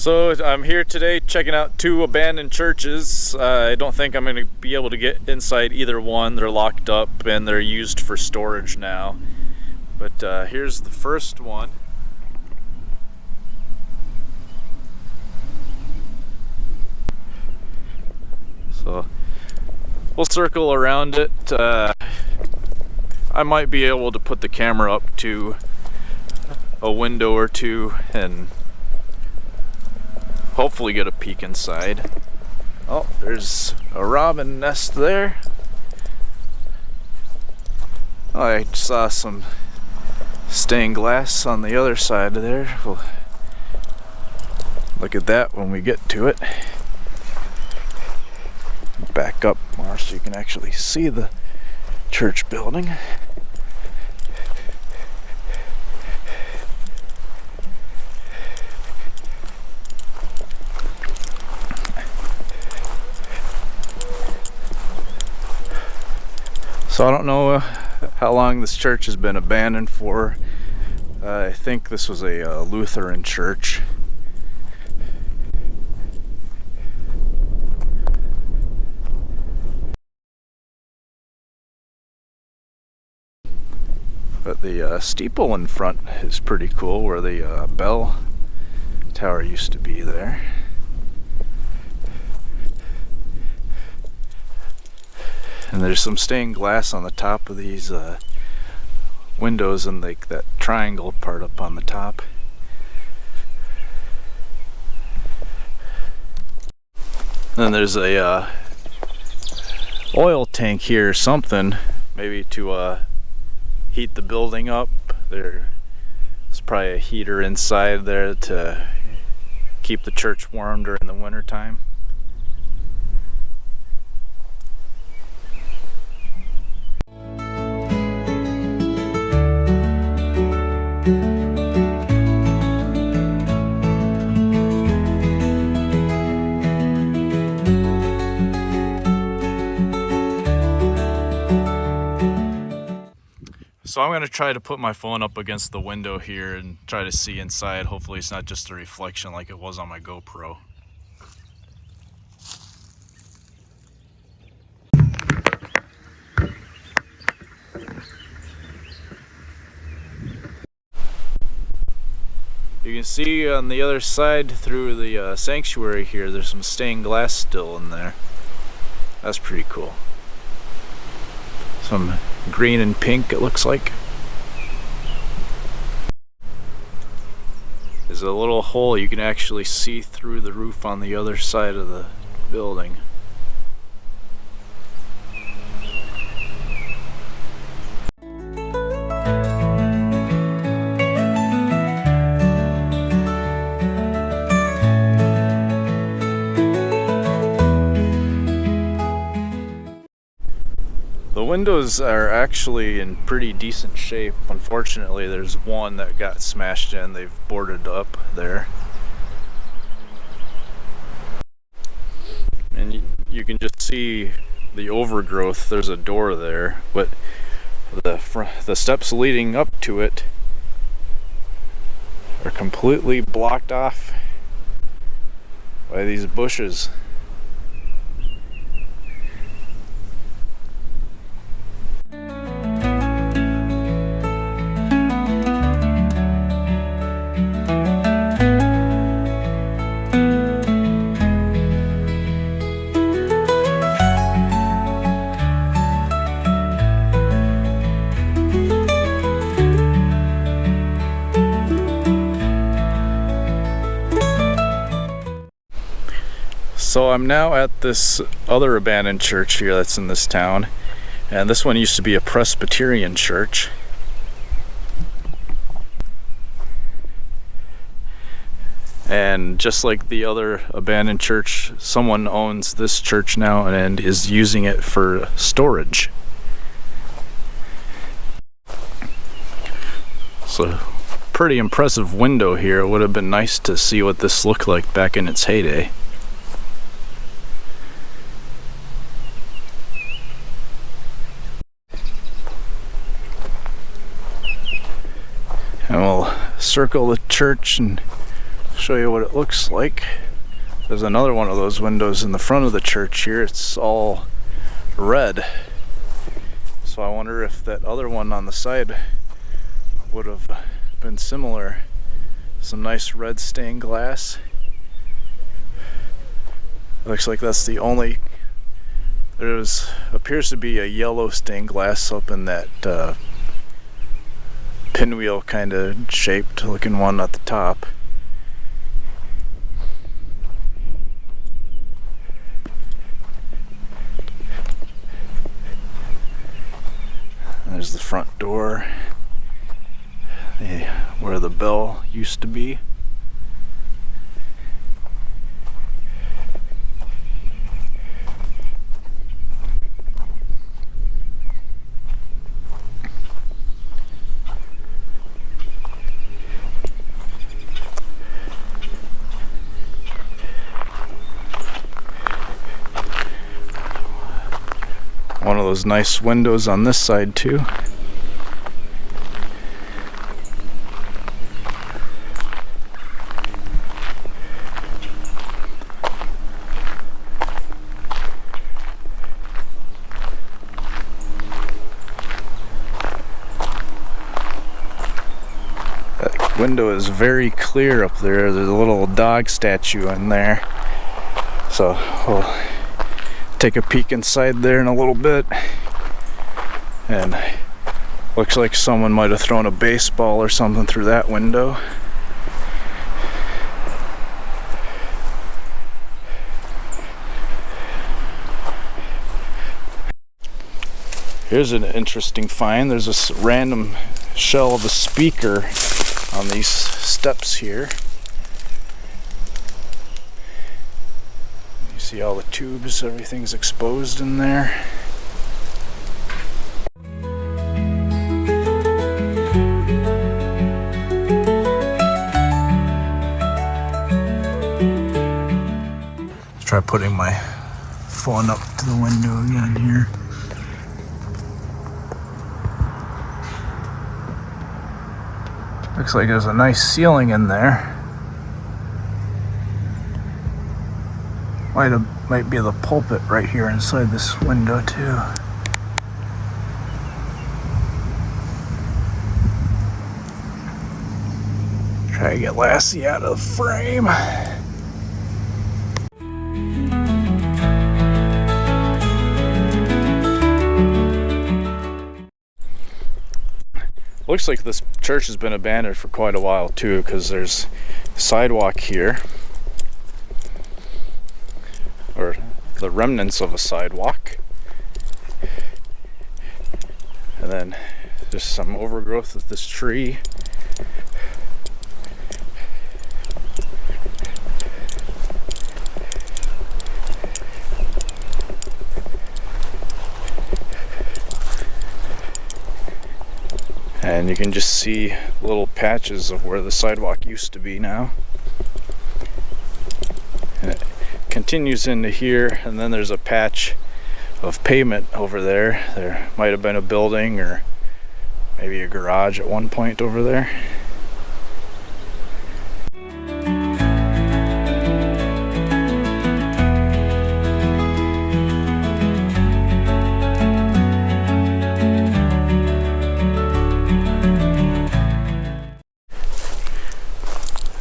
So I'm here today checking out two abandoned churches. I don't think I'm going to be able to get inside either one. They're locked up and they're used for storage now. But here's the first one. So we'll circle around it. I might be able to put the camera up to a window or two and hopefully get a peek inside. Oh, there's a robin nest there. Oh, I saw some stained glass on the other side of there. We'll look at that when we get to it. Back up more so you can actually see the church building. So I don't know how long this church has been abandoned for. I think this was a Lutheran church. But the steeple in front is pretty cool, where the bell tower used to be there. And there's some stained glass on the top of these windows and like that triangle part up on the top. Then there's a oil tank here or something, maybe to heat the building up. There's probably a heater inside there to keep the church warm during the winter time. So I'm going to try to put my phone up against the window here and try to see inside. Hopefully it's not just a reflection like it was on my GoPro. You can see on the other side through the sanctuary here, there's some stained glass still in there. That's pretty cool. Some green and pink, it looks like. There's a little hole you can actually see through the roof on the other side of the building. The windows are actually in pretty decent shape. Unfortunately, there's one that got smashed in. They've boarded up there. And you can just see the overgrowth. There's a door there, but the steps leading up to it are completely blocked off by these bushes. So I'm now at this other abandoned church here that's in this town, and this one used to be a Presbyterian church. And just like the other abandoned church, someone owns this church now and is using it for storage. So pretty impressive window here. It would have been nice to see what this looked like back in its heyday. And we'll circle the church and show you what it looks like. There's another one of those windows in the front of the church here. It's all red. So I wonder if that other one on the side would have been similar. Some nice red stained glass. Looks like that's the only. Appears to be a yellow stained glass up in that pinwheel kind of shaped looking one at the top. There's the front door, where the bell used to be. One of those nice windows on this side too. That window is very clear up there. There's a little dog statue in there. So we'll take a peek inside there in a little bit, and looks like someone might have thrown a baseball or something through that window. Here's an interesting find. There's a random shell of a speaker on these steps here. See all the tubes, everything's exposed in there. Let's try putting my phone up to the window again here. Looks like there's a nice ceiling in there. Might be the pulpit right here inside this window too. Try to get Lassie out of the frame. Looks like this church has been abandoned for quite a while too, because there's a sidewalk here, or the remnants of a sidewalk, and then there's some overgrowth of this tree. And you can just see little patches of where the sidewalk used to be now. And it continues into here, and then there's a patch of pavement over there. There might have been a building or maybe a garage at one point over there.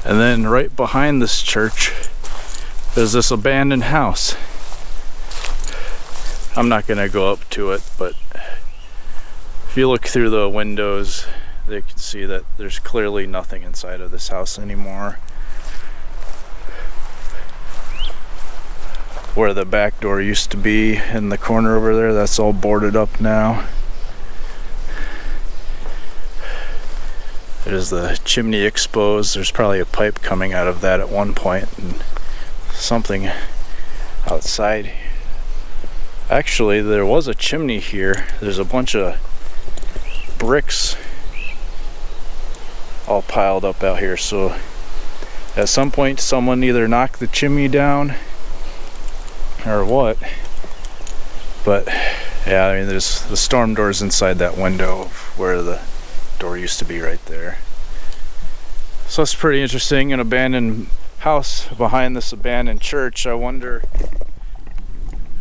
And then right behind this church, there's this abandoned house. I'm not gonna go up to it, but if you look through the windows, they can see that there's clearly nothing inside of this house anymore. Where the back door used to be in the corner over there, that's all boarded up now. There's the chimney exposed. There's probably a pipe coming out of that at one point, and something outside. Actually, there was a chimney here. There's a bunch of bricks all piled up out here, so at some point someone either knocked the chimney down or what. But yeah, I mean, there's the storm doors inside that window where the door used to be right there. So it's pretty interesting, an abandoned house behind this abandoned church. I wonder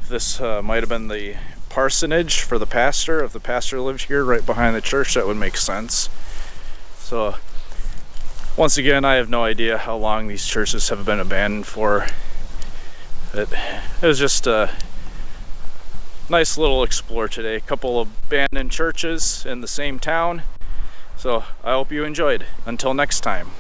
if this might have been the parsonage for the pastor. If the pastor lived here right behind the church, that would make sense. So once again, I have no idea how long these churches have been abandoned for. It was just a nice little explore today. A couple of abandoned churches in the same town. So I hope you enjoyed. Until next time.